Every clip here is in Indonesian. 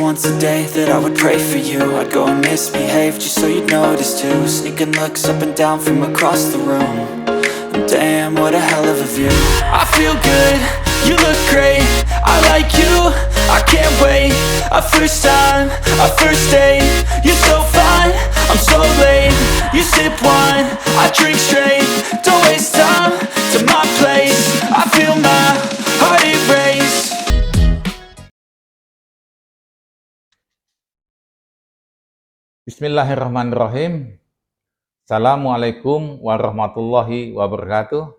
once a day that I would pray for you. I'd go and misbehave just so you'd notice too. Sneaking looks up and down from across the room. And damn, what a hell of a view. I feel good, you look great, I like you, I can't wait. A first time, a first date, you're so fine, I'm so late. You sip wine, I drink straight. Don't waste time to my place. I feel my heart erase. Bismillahirrahmanirrahim. Assalamualaikum warahmatullahi wabarakatuh.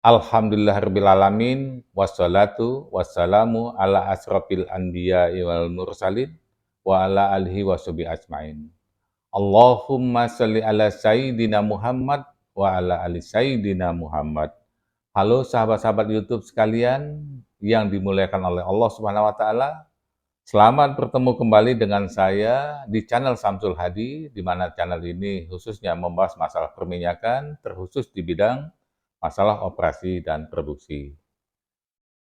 Alhamdulillahirrabbilalamin. Wassalatu wassalamu ala asrafil anbiya'i wal mursalin wa ala alihi wa sahbihi ajmain. Allahumma sholli ala sayyidina Muhammad wa ala ali sayyidina Muhammad. Halo sahabat-sahabat YouTube sekalian yang dimuliakan oleh Allah Subhanahu wa taala. Selamat bertemu kembali dengan saya di channel Samsul Hadi, di mana channel ini khususnya membahas masalah perminyakan, terkhusus di bidang masalah operasi dan produksi.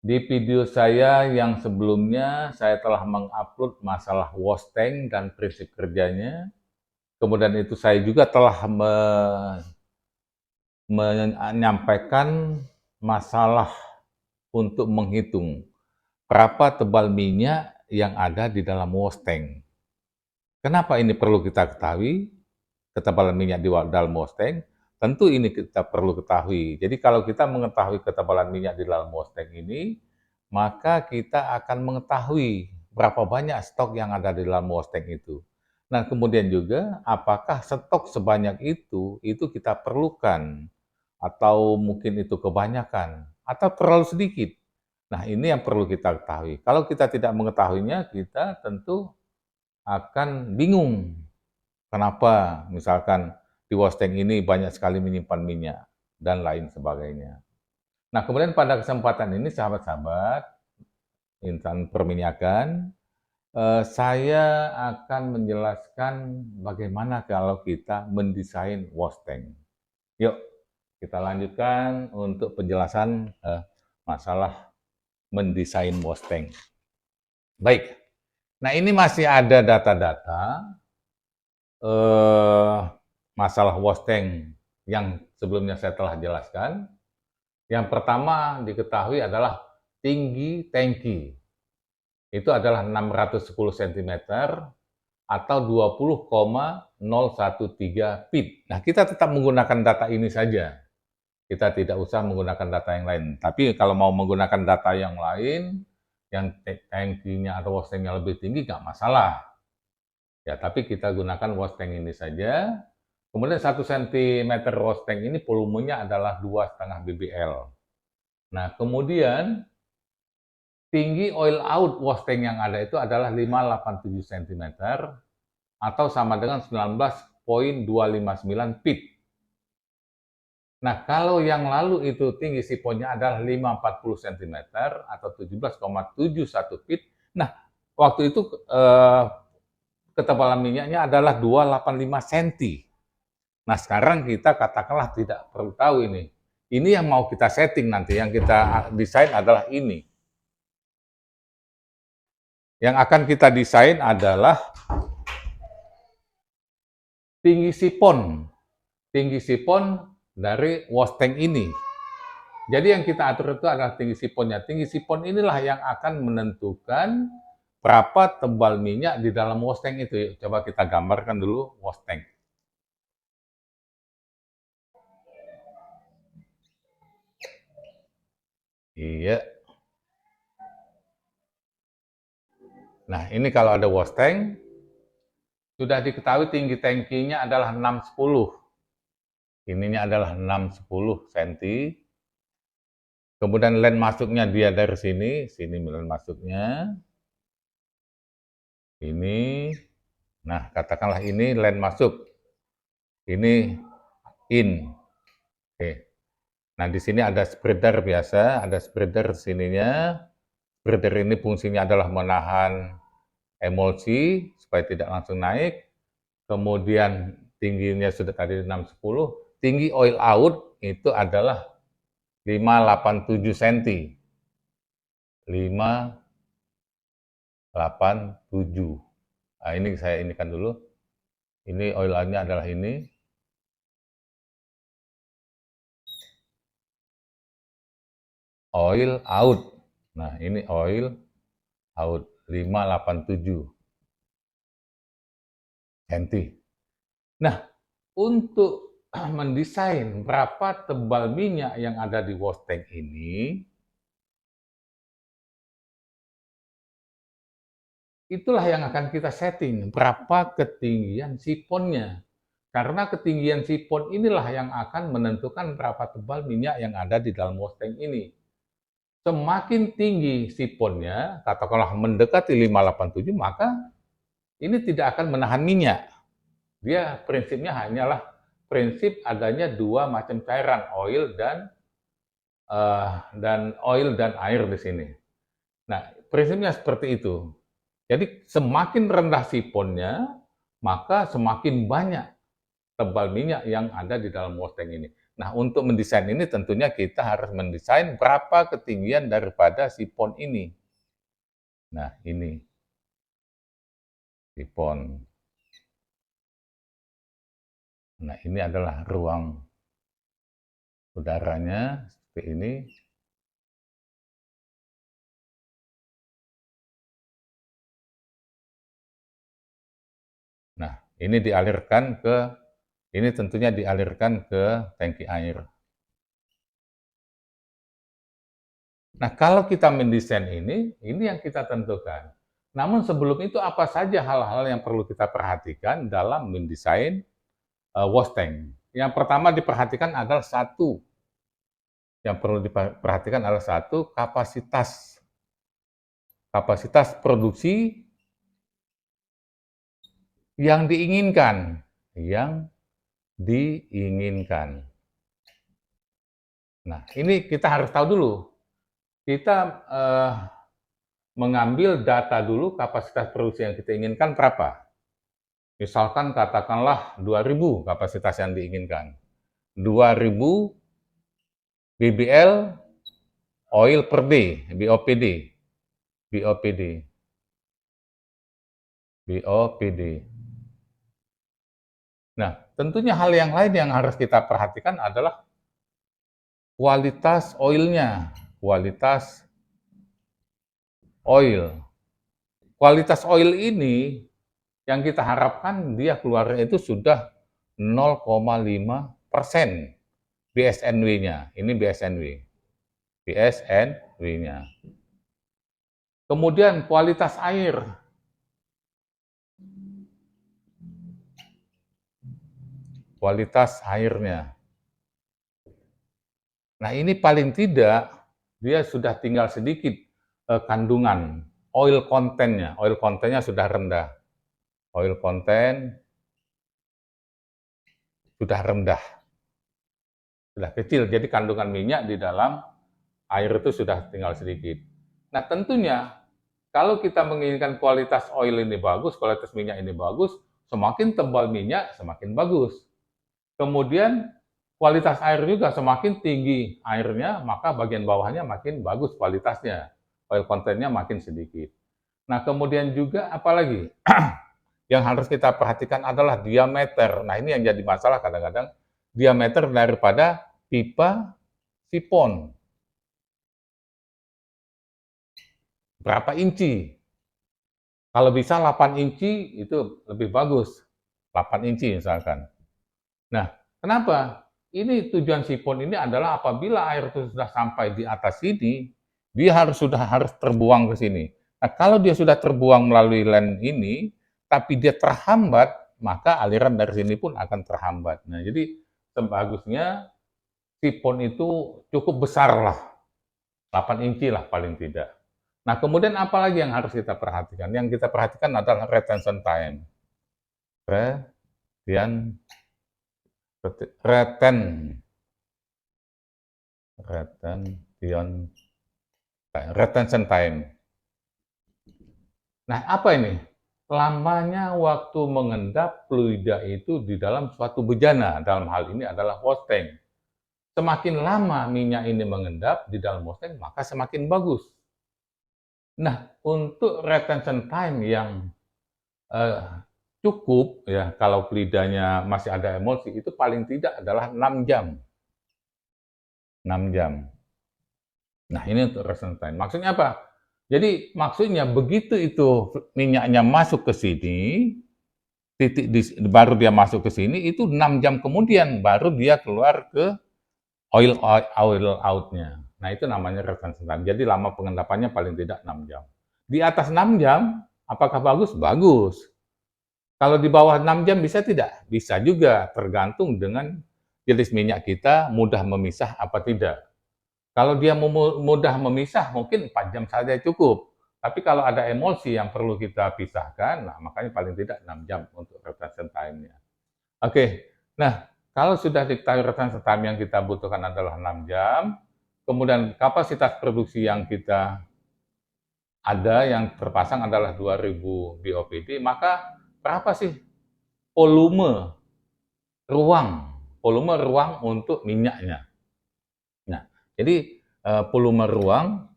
Di video saya yang sebelumnya, saya telah mengupload masalah wash tank dan prinsip kerjanya. Kemudian itu saya juga telah menyampaikan masalah untuk menghitung berapa tebal minyak yang ada di dalam wash tank. Kenapa ini perlu kita ketahui, ketebalan minyak di dalam wash tank? Tentu ini kita perlu ketahui. Jadi kalau kita mengetahui ketebalan minyak di dalam wash tank ini, maka kita akan mengetahui berapa banyak stok yang ada di dalam wash tank itu. Nah, kemudian juga apakah stok sebanyak itu kita perlukan, atau mungkin itu kebanyakan, atau terlalu sedikit. Nah, ini yang perlu kita ketahui. Kalau kita tidak mengetahuinya, kita tentu akan bingung. Kenapa misalkan di wash tank ini banyak sekali menyimpan minyak, dan lain sebagainya. Nah, kemudian pada kesempatan ini, sahabat-sahabat insan perminyakan, saya akan menjelaskan bagaimana kalau kita mendesain wash tank. Yuk, kita lanjutkan untuk penjelasan masalah mendesain wash tank. Baik, nah ini masih ada data-data masalah wash tank yang sebelumnya saya telah jelaskan. Yang pertama diketahui adalah tinggi tangki. Itu adalah 610 cm atau 20,013 feet. Nah, kita tetap menggunakan data ini saja. Kita tidak usah menggunakan data yang lain. Tapi kalau mau menggunakan data yang lain, yang tangkinya atau wash tanknya lebih tinggi, nggak masalah. Ya, tapi kita gunakan wash tank ini saja. Kemudian 1 cm wash tank ini volumenya adalah 2,5 BBL. Nah, kemudian tinggi oil out wash tank yang ada itu adalah 587 cm atau sama dengan 19,259 feet. Nah, kalau yang lalu itu tinggi siponnya adalah 540 cm atau 17,71 feet. Nah, waktu itu ketebalan minyaknya adalah 285 cm. Nah, sekarang kita katakanlah tidak perlu tahu ini. Ini yang mau kita setting nanti, yang kita desain adalah ini. Yang akan kita desain adalah tinggi sipon. Tinggi sipon dari wash tank ini. Jadi yang kita atur itu adalah tinggi siponnya. Tinggi sipon inilah yang akan menentukan berapa tebal minyak di dalam wash tank itu. Coba kita gambarkan dulu wash tank. Iya. Nah, ini kalau ada wash tank, sudah diketahui tinggi tangkinya adalah 610. Ininya adalah 610 cm. Kemudian line masuknya dia dari sini line masuknya. Ini, nah katakanlah ini line masuk. Ini in. Oke. Nah, di sini ada spreader biasa, ada spreader sininya. Spreader ini fungsinya adalah menahan emulsi supaya tidak langsung naik. Kemudian tingginya sudah tadi 610. Tinggi oil out itu adalah 587 cm. 87. Nah, ini saya inikan dulu. Ini oil nya adalah ini. Oil out. Nah, ini oil out 587 cm. Nah, untuk mendesain berapa tebal minyak yang ada di wash tank ini, itulah yang akan kita setting, berapa ketinggian siponnya. Karena ketinggian sipon inilah yang akan menentukan berapa tebal minyak yang ada di dalam wash tank ini. Semakin tinggi siponnya, katakanlah mendekati 587, maka ini tidak akan menahan minyak. Dia prinsipnya hanyalah prinsip adanya dua macam cairan, oil dan air di sini. Nah, prinsipnya seperti itu. Jadi semakin rendah siponnya, maka semakin banyak tebal minyak yang ada di dalam wash tank ini. Nah, untuk mendesain ini tentunya kita harus mendesain berapa ketinggian daripada sipon ini. Nah, ini sipon. Nah, ini adalah ruang udaranya seperti ini. Nah, ini tentunya dialirkan ke tangki air. Nah, kalau kita mendesain ini yang kita tentukan. Namun sebelum itu apa saja hal-hal yang perlu kita perhatikan dalam mendesain wash tank? Yang pertama diperhatikan adalah kapasitas produksi yang diinginkan. Nah, ini kita harus tahu dulu. Kita mengambil data dulu kapasitas produksi yang kita inginkan berapa. Misalkan katakanlah 2000 kapasitas yang diinginkan. 2000 BBL oil per day, BOPD. Nah, tentunya hal yang lain yang harus kita perhatikan adalah kualitas oilnya, kualitas oil. Kualitas oil ini yang kita harapkan dia keluarnya itu sudah 0,5% BSNW-nya. Ini BSNW-nya. Kemudian kualitas air. Kualitas airnya. Nah, ini paling tidak dia sudah tinggal sedikit kandungan oil kontennya. Oil kontennya sudah rendah. Oil konten sudah rendah. Sudah kecil, jadi kandungan minyak di dalam air itu sudah tinggal sedikit. Nah, tentunya kalau kita menginginkan kualitas oil ini bagus, kualitas minyak ini bagus, semakin tebal minyak semakin bagus. Kemudian kualitas air juga semakin tinggi airnya, maka bagian bawahnya makin bagus kualitasnya. Oil kontennya makin sedikit. Nah, kemudian juga apalagi yang harus kita perhatikan adalah diameter. Nah, ini yang jadi masalah kadang-kadang, diameter daripada pipa sipon. Berapa inci? Kalau bisa 8 inci itu lebih bagus. 8 inci misalkan. Nah, kenapa? Ini tujuan sipon ini adalah apabila air itu sudah sampai di atas sini, dia harus terbuang ke sini. Nah, kalau dia sudah terbuang melalui line ini, tapi dia terhambat, maka aliran dari sini pun akan terhambat. Nah, jadi sebagusnya sipon itu cukup besar lah, 8 inci lah paling tidak. Nah, kemudian apa lagi yang harus kita perhatikan? Yang kita perhatikan adalah retention time. Retention time. Nah, apa ini? Lamanya waktu mengendap fluida itu di dalam suatu bejana. Dalam hal ini adalah wash tank. Semakin lama minyak ini mengendap di dalam wash tank, maka semakin bagus. Nah, untuk retention time yang cukup ya, kalau lidahnya masih ada emulsi, itu paling tidak adalah 6 jam. 6 jam. Nah, ini untuk retention time. Maksudnya apa? Jadi maksudnya begitu itu minyaknya masuk ke sini, baru dia masuk ke sini, itu 6 jam kemudian baru dia keluar ke oil out-nya. Nah, itu namanya retention time. Jadi lama pengendapannya paling tidak 6 jam. Di atas 6 jam, apakah bagus? Bagus. Kalau di bawah 6 jam bisa tidak? Bisa juga, tergantung dengan jenis minyak kita mudah memisah apa tidak. Kalau dia mudah memisah, mungkin 4 jam saja cukup. Tapi kalau ada emulsi yang perlu kita pisahkan, nah makanya paling tidak 6 jam untuk retention time-nya. Oke, nah kalau sudah diketahui retention time yang kita butuhkan adalah 6 jam, kemudian kapasitas produksi yang kita ada yang terpasang adalah 2000 BOPD, maka berapa sih volume volume ruang untuk minyaknya? Nah, jadi volume ruang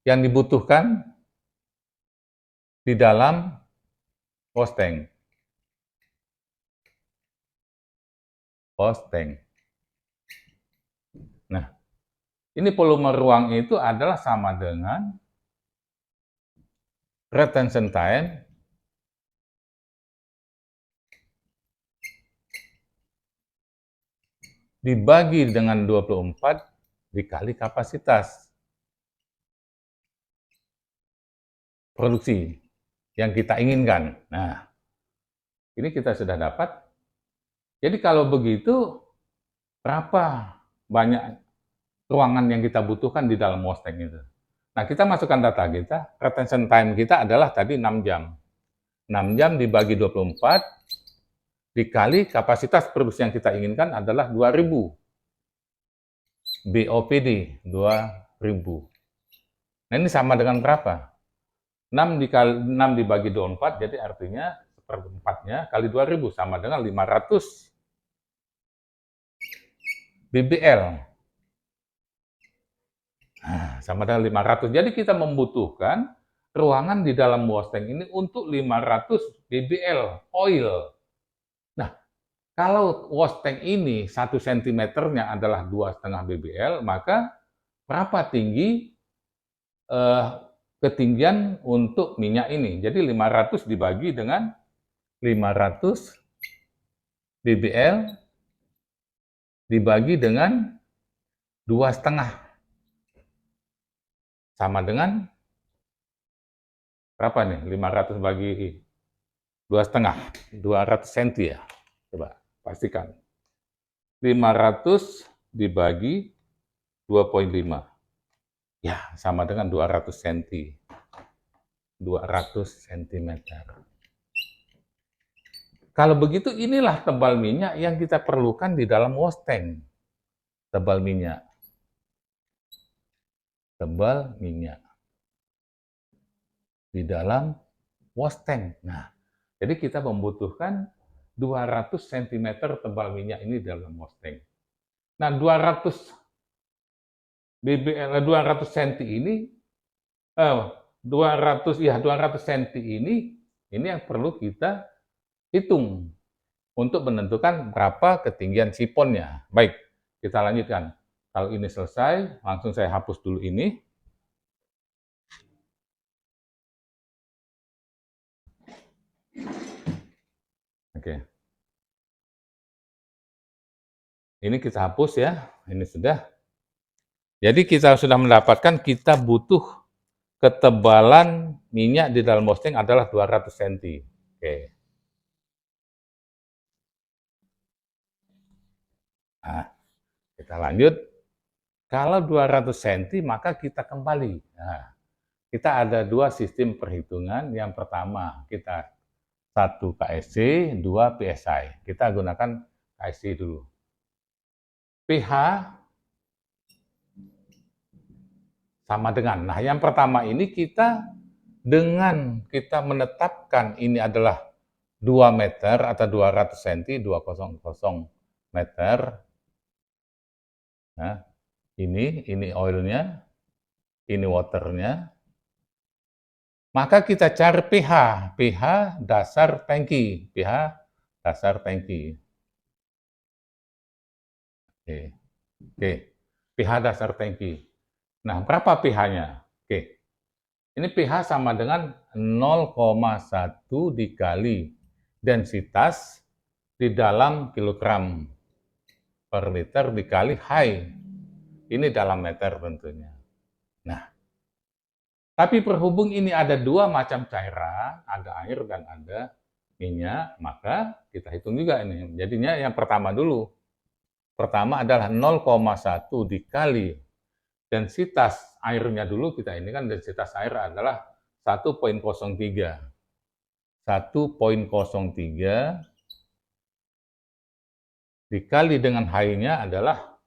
yang dibutuhkan di dalam wash tank. Nah, ini volume ruang itu adalah sama dengan retention time dibagi dengan 24 dikali kapasitas produksi yang kita inginkan. Nah, ini kita sudah dapat. Jadi kalau begitu, berapa banyak ruangan yang kita butuhkan di dalam wash tank itu? Nah, kita masukkan data kita, retention time kita adalah tadi 6 jam. 6 jam dibagi 24, dikali kapasitas produksi yang kita inginkan adalah 2000 BOPD, 2000. Nah, ini sama dengan berapa? 6 dibagi 24, jadi artinya seperempatnya kali 2000 sama dengan 500 BBL. Nah, sama dengan 500. Jadi kita membutuhkan ruangan di dalam wash tank ini untuk 500 BBL oil. Nah, kalau wash tank ini 1 cm-nya adalah 2,5 BBL, maka berapa tinggi ketinggian untuk minyak ini? Jadi 500 dibagi dengan 500 BBL dibagi dengan 2,5 sama dengan berapa nih? 500 bagi 2,5, 200 cm ya. Coba pastikan. 500 dibagi 2,5. Ya, sama dengan 200 cm. 200 cm. Kalau begitu, inilah tebal minyak yang kita perlukan di dalam wash tank. Tebal minyak. Tebal minyak di dalam wash tank. Nah, jadi kita membutuhkan 200 cm tebal minyak ini dalam wash tank. Nah, 200 cm ini 200 cm ini yang perlu kita hitung untuk menentukan berapa ketinggian siponnya. Baik, kita lanjutkan. Kalau ini selesai, langsung saya hapus dulu ini. Oke. Ini kita hapus ya, ini sudah. Jadi kita sudah mendapatkan kita butuh ketebalan minyak di dalam wash tank adalah 200 cm. Oke. Nah, kita lanjut. Kalau 200 cm, maka kita kembali. Nah, kita ada dua sistem perhitungan. Yang pertama, kita 1 KSC, 2 PSI. Kita gunakan KSC dulu. pH sama dengan. Nah, yang pertama ini kita menetapkan ini adalah 2 meter atau 200 cm, 200 meter. Nah, Ini oilnya, ini waternya. Maka kita cari pH dasar tangki, pH dasar tangki. Oke, pH dasar tangki. Nah, berapa pH-nya? Oke, ini pH sama dengan 0,1 dikali densitas di dalam kilogram per liter dikali high. Ini dalam meter tentunya. Nah, tapi berhubung ini ada dua macam cairan, ada air dan ada minyak, maka kita hitung juga ini. Jadinya yang pertama dulu. Pertama adalah 0,1 dikali densitas airnya dulu. Kita ini kan densitas air adalah 1,03. 1,03 dikali dengan high-nya adalah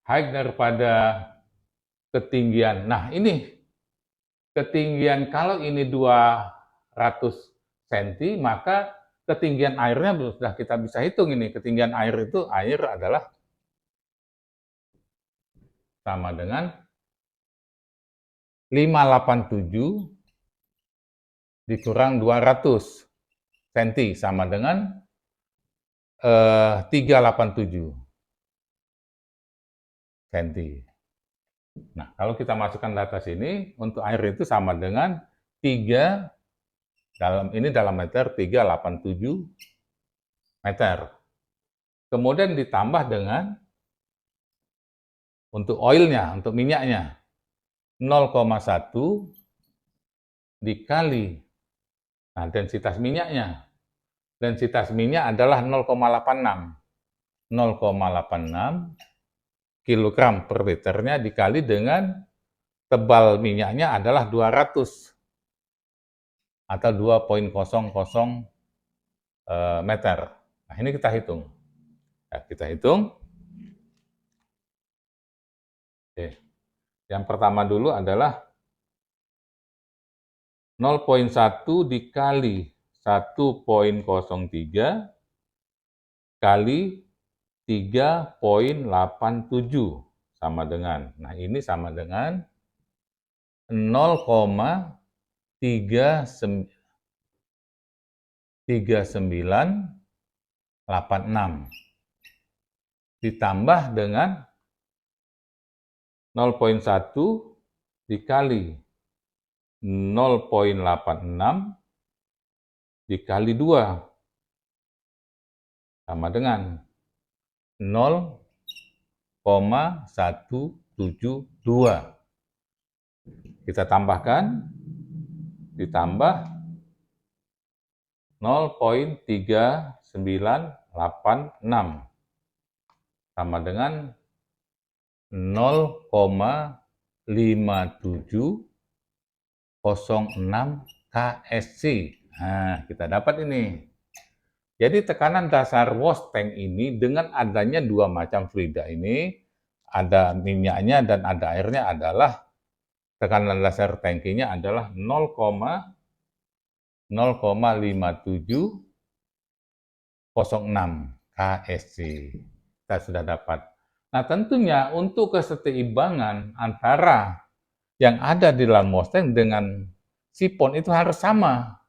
high daripada ketinggian. Nah, ini ketinggian, kalau ini 200 cm, maka ketinggian airnya sudah kita bisa hitung ini. Ketinggian air itu, air adalah sama dengan 587 dikurang 200 cm sama dengan 387 cm. Nah, kalau kita masukkan data sini, untuk air itu sama dengan 3, dalam meter, 387 meter. Kemudian ditambah dengan, untuk oilnya, untuk minyaknya, 0,1 dikali, nah densitas minyaknya. Densitas minyak adalah 0,86. 0,86 kilogram per liternya dikali dengan tebal minyaknya adalah 200 atau 2,00 meter. Nah, ini kita hitung. Ya, kita hitung. Oke. Yang pertama dulu adalah 0,1 dikali 1,03 kali 3,87 sama dengan, nah ini sama dengan 0,3986 ditambah dengan 0,1 dikali 0,86 dikali 2 sama dengan 0,172. Kita tambahkan, ditambah 0,3986 sama dengan 0,5706 KSC. Nah, kita dapat ini. Jadi tekanan dasar wash tank ini dengan adanya dua macam fluida ini, ada minyaknya dan ada airnya, adalah tekanan dasar tangkinya adalah 0,5706 KSC. Kita sudah dapat. Nah, tentunya untuk keseimbangan antara yang ada di dalam wash tank dengan sipon itu harus sama.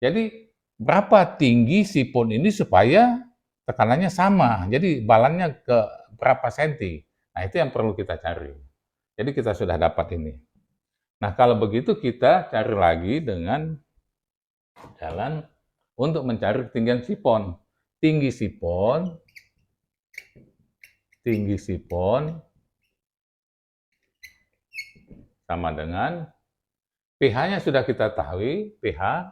Jadi berapa tinggi sipon ini supaya tekanannya sama. Jadi balannya ke berapa senti. Nah, itu yang perlu kita cari. Jadi kita sudah dapat ini. Nah, kalau begitu kita cari lagi dengan jalan untuk mencari ketinggian sipon. Tinggi sipon sama dengan pH-nya sudah kita tahu, pH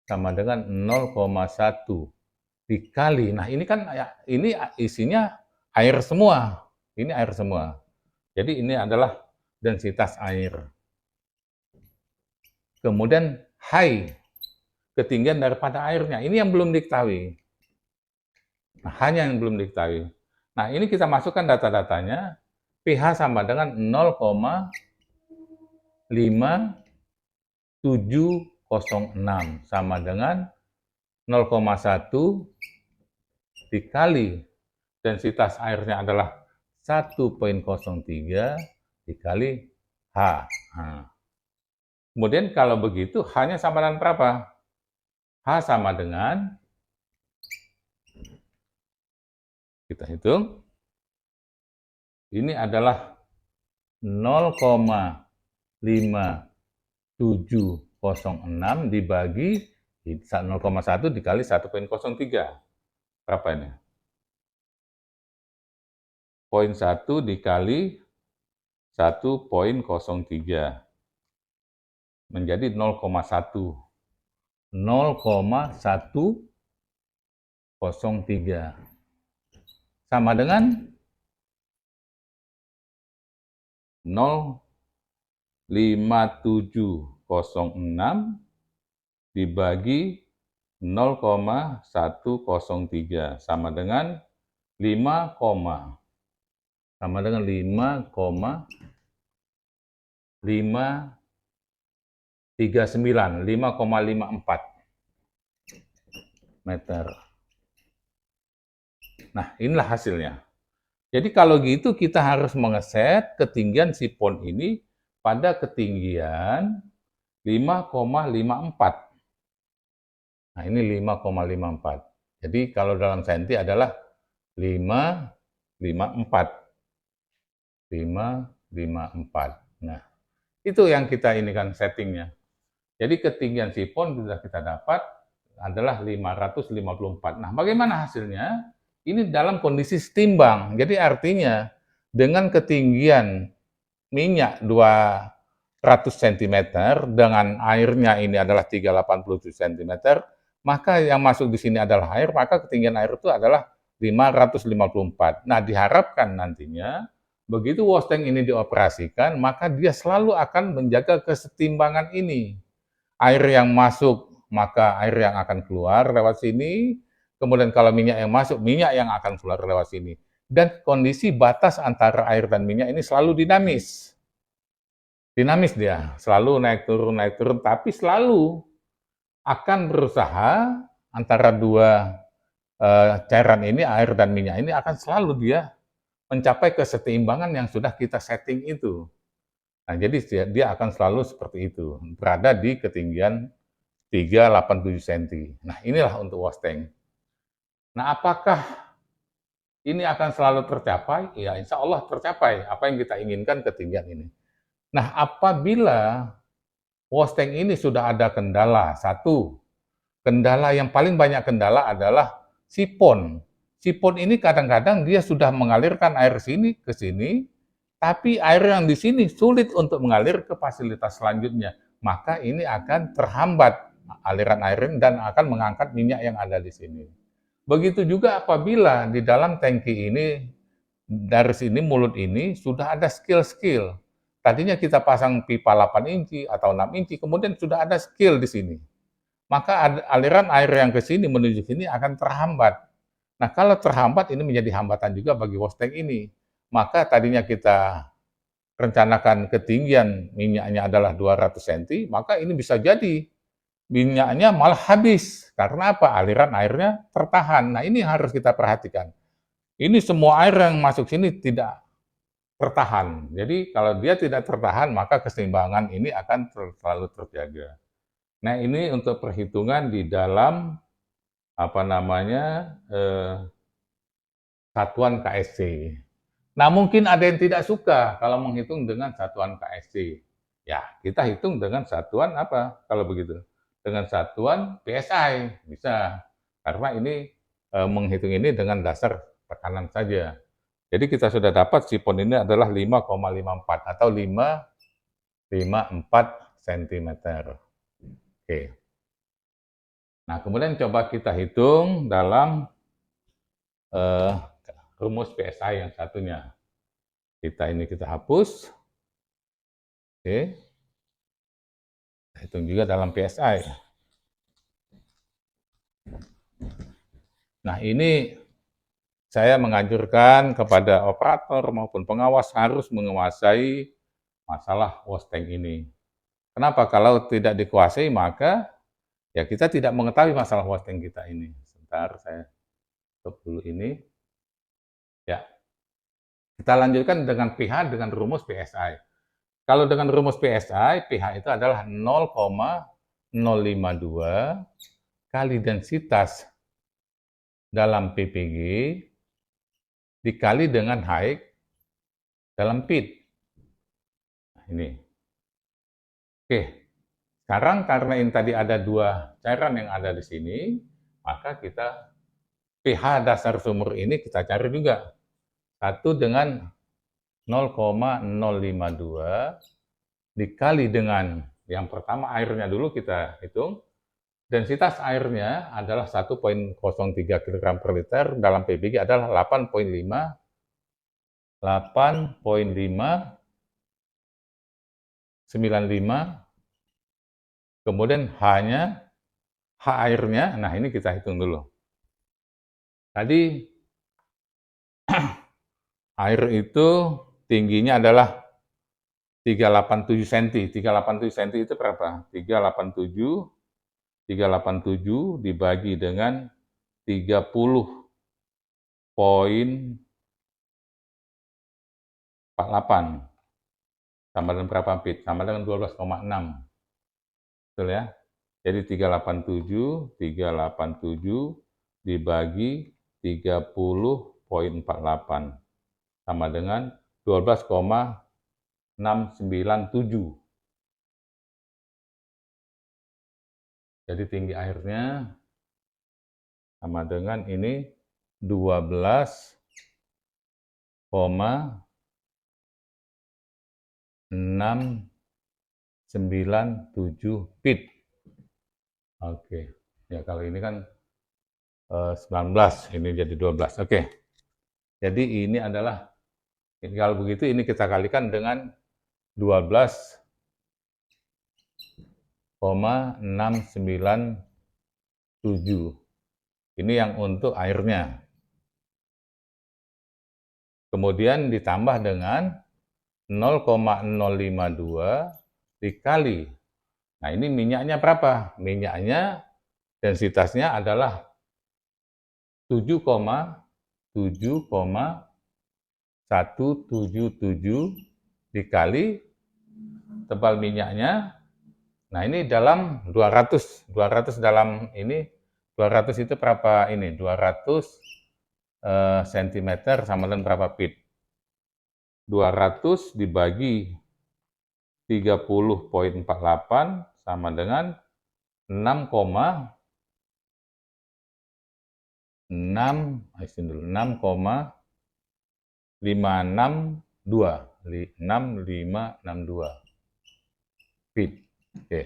sama dengan 0,1 dikali. Nah, ini kan ini isinya air semua. Ini air semua. Jadi ini adalah densitas air. Kemudian high, ketinggian daripada airnya. Ini yang belum diketahui. Nah, hanya yang belum diketahui. Nah, ini kita masukkan data-datanya. pH sama dengan 0,5706 sama dengan 0,1 dikali densitas airnya adalah 1,03 dikali H. Nah, kemudian kalau begitu H-nya sama dengan berapa? H sama dengan, kita hitung, ini adalah 0,5706 dibagi 0,1 dikali 1,03. Berapa ini? 0,1 dikali 1,03 menjadi 0,1. 0,103 sama dengan 0,5706 dibagi 0,103 sama dengan 5,554 meter. Nah, inilah hasilnya. Jadi kalau gitu kita harus mengeset ketinggian sipon ini pada ketinggian 5,54. Nah, ini 5,54. Jadi kalau dalam senti adalah 554. 554. Nah, itu yang kita ini kan settingnya. Jadi ketinggian sipon sudah kita dapat adalah 554. Nah, bagaimana hasilnya? Ini dalam kondisi setimbang. Jadi artinya dengan ketinggian minyak 200 cm dengan airnya ini adalah 387 cm, maka yang masuk di sini adalah air, maka ketinggian air itu adalah 554. Nah, diharapkan nantinya begitu wash tank ini dioperasikan, maka dia selalu akan menjaga kesetimbangan ini. Air yang masuk, maka air yang akan keluar lewat sini. Kemudian kalau minyak yang masuk, minyak yang akan keluar lewat sini. Dan kondisi batas antara air dan minyak ini selalu dinamis. Dinamis dia, selalu naik turun, tapi selalu akan berusaha antara dua cairan ini, air dan minyak ini akan selalu dia mencapai keseimbangan yang sudah kita setting itu. Nah, jadi dia akan selalu seperti itu, berada di ketinggian 387 cm. Nah, inilah untuk wash tank. Nah, apakah ini akan selalu tercapai? Ya, insya Allah tercapai apa yang kita inginkan ketinggian ini. Nah, apabila wash tank ini sudah ada kendala, satu, kendala yang paling banyak kendala adalah sipon. Sipon ini kadang-kadang dia sudah mengalirkan air sini ke sini, tapi air yang di sini sulit untuk mengalir ke fasilitas selanjutnya. Maka ini akan terhambat aliran air ini dan akan mengangkat minyak yang ada di sini. Begitu juga apabila di dalam tangki ini, dari sini mulut ini sudah ada skill-skill. Tadinya kita pasang pipa 8 inci atau 6 inci, kemudian sudah ada skill di sini. Maka aliran air yang ke sini menuju sini akan terhambat. Nah, kalau terhambat ini menjadi hambatan juga bagi wash tank ini. Maka tadinya kita rencanakan ketinggian minyaknya adalah 200 cm, maka ini bisa jadi minyaknya malah habis. Karena apa? Aliran airnya tertahan. Nah, ini harus kita perhatikan. Ini semua air yang masuk sini tidak tertahan. Jadi kalau dia tidak tertahan, maka keseimbangan ini akan selalu terjaga. Nah, ini untuk perhitungan di dalam satuan KSC. Nah, mungkin ada yang tidak suka kalau menghitung dengan satuan KSC. Ya, kita hitung dengan satuan apa kalau begitu? Dengan satuan PSI, bisa. Karena ini menghitung ini dengan dasar tekanan saja. Jadi kita sudah dapat sipon ini adalah 5,54 atau 5,54 cm. Oke. Nah, kemudian coba kita hitung dalam rumus PSI yang satunya. Kita hapus. Oke. Kita hitung juga dalam PSI. Nah, ini saya menganjurkan kepada operator maupun pengawas harus menguasai masalah wash tank ini. Kenapa? Kalau tidak dikuasai, maka Ya, kita tidak mengetahui masalah wash tank kita ini. Sebentar, saya stop dulu ini. Ya, kita lanjutkan dengan pH dengan rumus PSI. Kalau dengan rumus PSI, pH itu adalah 0,052 kali densitas dalam ppg dikali dengan height dalam feet. Nah, ini. Oke, sekarang karena ini tadi ada dua cairan yang ada di sini, maka kita pH dasar sumur ini kita cari juga. Satu dengan 0,052 dikali dengan yang pertama airnya dulu kita hitung. Densitas airnya adalah 1,03 kg per liter, dalam PBG adalah 8,595, kemudian H airnya, nah ini kita hitung dulu. Tadi air itu tingginya adalah 387 cm. 387 cm itu berapa? 387 dibagi dengan 30,48 sama dengan berapa feet? Sama dengan 12,6. Betul ya? Jadi 387 dibagi 30,48 sama dengan 12,697. Jadi tinggi airnya sama dengan ini 12,697 feet. Oke, ya kalau ini kan 19, ini jadi 12. Oke, jadi ini adalah, kalau begitu ini kita kalikan dengan 12,697. Ini yang untuk airnya. Kemudian ditambah dengan 0,052 dikali. Nah, ini minyaknya berapa? Minyaknya densitasnya adalah 7,177 dikali tebal minyaknya. Nah, ini dalam 200 dalam ini, 200 itu berapa ini? 200 cm sama dengan berapa feet? 200 dibagi 30,48 sama dengan 6,562 feet. Oke.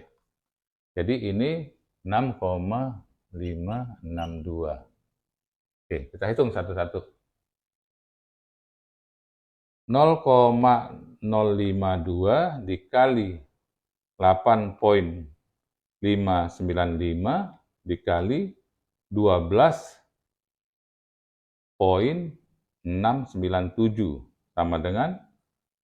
Jadi ini 6,562. Oke, kita hitung satu-satu. 0,052 dikali 8,595 dikali 12,697 sama dengan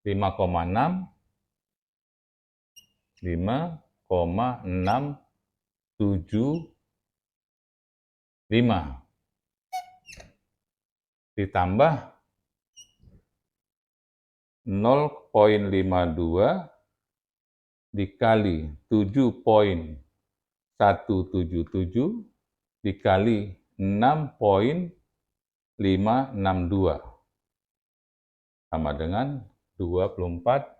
5,675 ditambah 0,52 dikali 7,177 dikali 6,562 sama dengan 24,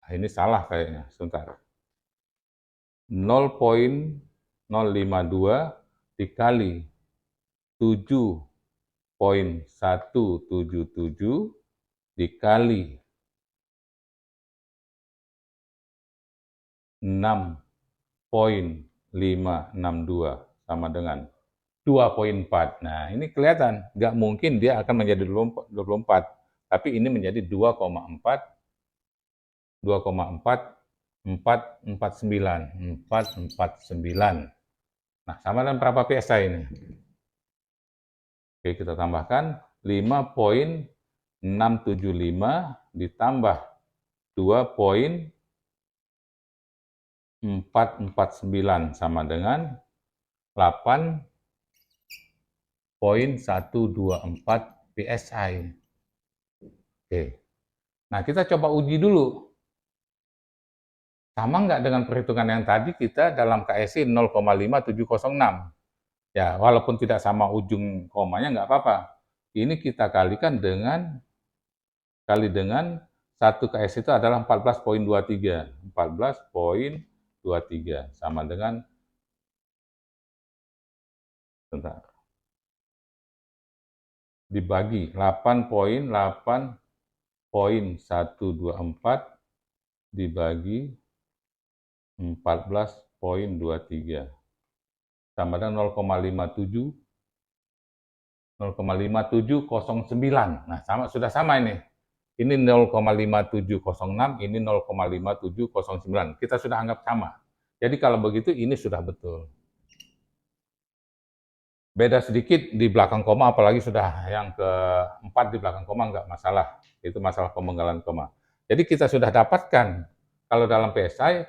ini salah kayaknya, sebentar. 0,052 dikali 7,177 dikali 6,562 sama dengan 2,4. Nah, ini kelihatan, nggak mungkin dia akan menjadi 24, tapi ini menjadi 449. Nah, sama dengan berapa PSI ini? Oke, kita tambahkan 5,675 ditambah 2,449 sama dengan 8,124 PSI. Oke. Nah, kita coba uji dulu. Sama nggak dengan perhitungan yang tadi kita dalam KSI 0,5706. Ya, walaupun tidak sama ujung komanya nggak apa-apa. Ini kita kalikan dengan 1 KS itu adalah 14,23. 14,23 sama dengan dibagi 8,124 dibagi 14,23 sama dengan 0,5709. Nah, sudah sama ini. Ini 0,5706, ini 0,5709. Kita sudah anggap sama. Jadi kalau begitu ini sudah betul. Beda sedikit di belakang koma, apalagi sudah yang keempat di belakang koma nggak masalah. Itu masalah pemenggalan koma. Jadi kita sudah dapatkan kalau dalam PSI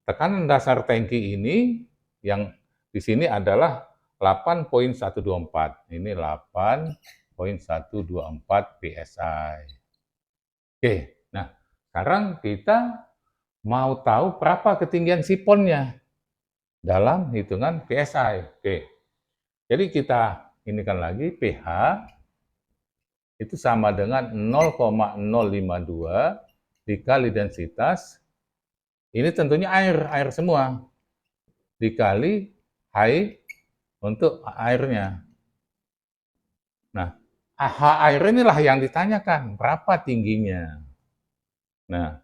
tekanan dasar tangki ini yang di sini adalah 8,124. Ini 8,124 PSI. Oke, nah sekarang kita mau tahu berapa ketinggian siponnya dalam hitungan PSI. Oke, jadi kita inikan lagi pH itu sama dengan 0,052 dikali densitas. Ini tentunya air semua dikali H untuk airnya. Nah, H air inilah yang ditanyakan, berapa tingginya. Nah,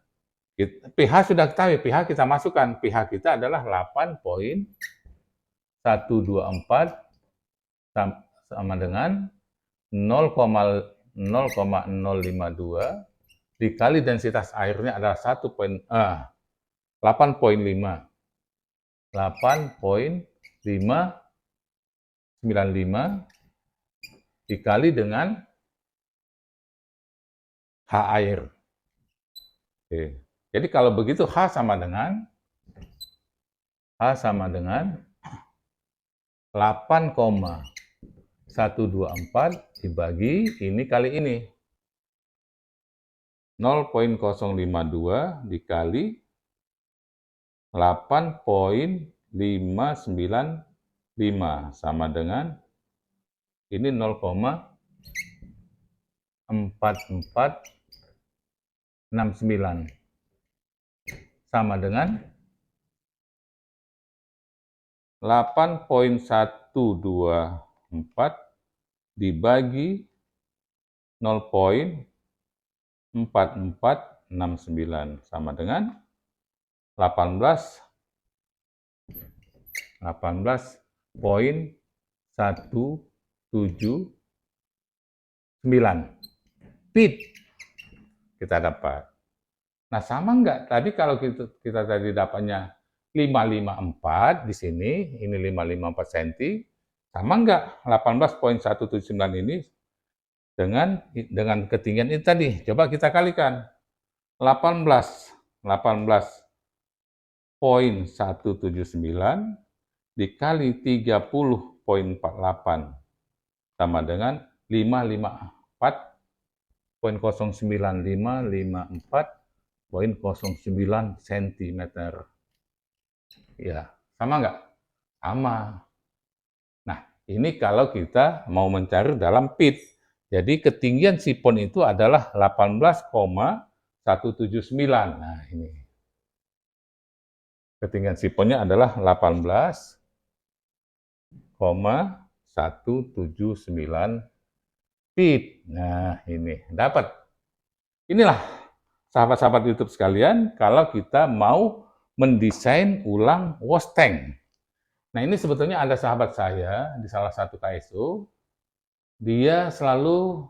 pH sudah ketahui, pH kita masukkan. pH kita adalah 8,124 sama dengan 0,052 dikali densitas airnya adalah 8,5. 8,595 dikali dengan H air. Oke. Jadi kalau begitu H sama dengan 8,124 dibagi ini kali ini. 0,052 dikali 8,595 sama dengan ini 0,4469 sama dengan 8,124 dibagi 0,4469 sama dengan 18,179 feet kita dapat. Nah, sama nggak? Tadi kalau kita tadi dapatnya 554 di sini, ini 554 cm, sama nggak 18,179 ini dengan ketinggian ini tadi? Coba kita kalikan. 18,179 dikali 30,48 sama dengan 554,09 cm. Ya, sama nggak? Sama. Nah, ini kalau kita mau mencari dalam feet. Jadi ketinggian sipon itu adalah 18,179. Nah, ini. Ketinggian siponnya adalah 18,179 feet. Nah, ini dapat. Inilah sahabat-sahabat YouTube sekalian, kalau kita mau mendesain ulang wash tank. Nah, ini sebetulnya ada sahabat saya di salah satu KSU, dia selalu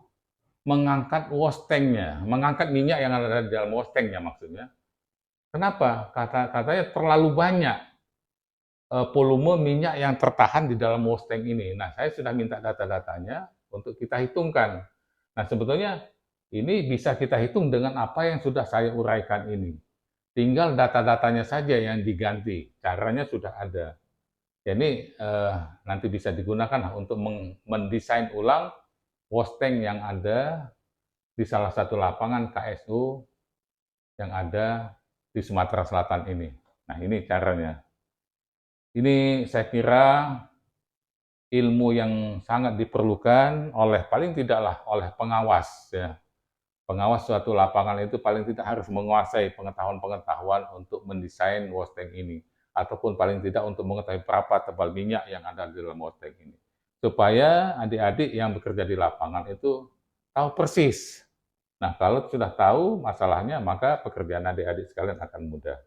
mengangkat wash tank-nya, mengangkat minyak yang ada di dalam wash tank-nya maksudnya. Kenapa? Katanya terlalu banyak volume minyak yang tertahan di dalam wash tank ini. Nah, saya sudah minta data-datanya untuk kita hitungkan. Nah, sebetulnya Ini bisa kita hitung dengan apa yang sudah saya uraikan ini. Tinggal data-datanya saja yang diganti, caranya sudah ada. Jadi nanti bisa digunakan untuk mendesain ulang WOS-tank yang ada di salah satu lapangan KSU yang ada di Sumatera Selatan ini. Nah, ini caranya. Ini saya kira ilmu yang sangat diperlukan oleh paling tidaklah oleh pengawas ya. Pengawas suatu lapangan itu paling tidak harus menguasai pengetahuan-pengetahuan untuk mendesain wash tank ini ataupun paling tidak untuk mengetahui berapa tebal minyak yang ada di dalam wash tank ini. Supaya adik-adik yang bekerja di lapangan itu tahu persis. Nah, kalau sudah tahu masalahnya, maka pekerjaan adik-adik sekalian akan mudah.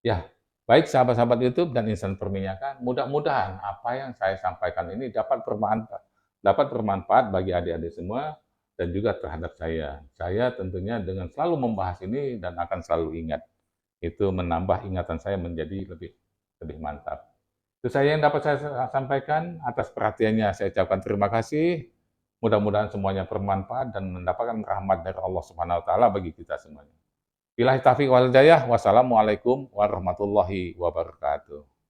Ya, baik sahabat-sahabat YouTube dan insan perminyakan, mudah-mudahan apa yang saya sampaikan ini dapat bermanfaat bagi adik-adik semua dan juga terhadap saya. Saya tentunya dengan selalu membahas ini dan akan selalu ingat. Itu menambah ingatan saya menjadi lebih mantap. Itu saya yang dapat saya sampaikan. Atas perhatiannya saya ucapkan terima kasih. Mudah-mudahan semuanya bermanfaat dan mendapatkan rahmat dari Allah Subhanahu wa taala bagi kita semuanya. Billahi taufiq wal hidayah. Wassalamualaikum warahmatullahi wabarakatuh.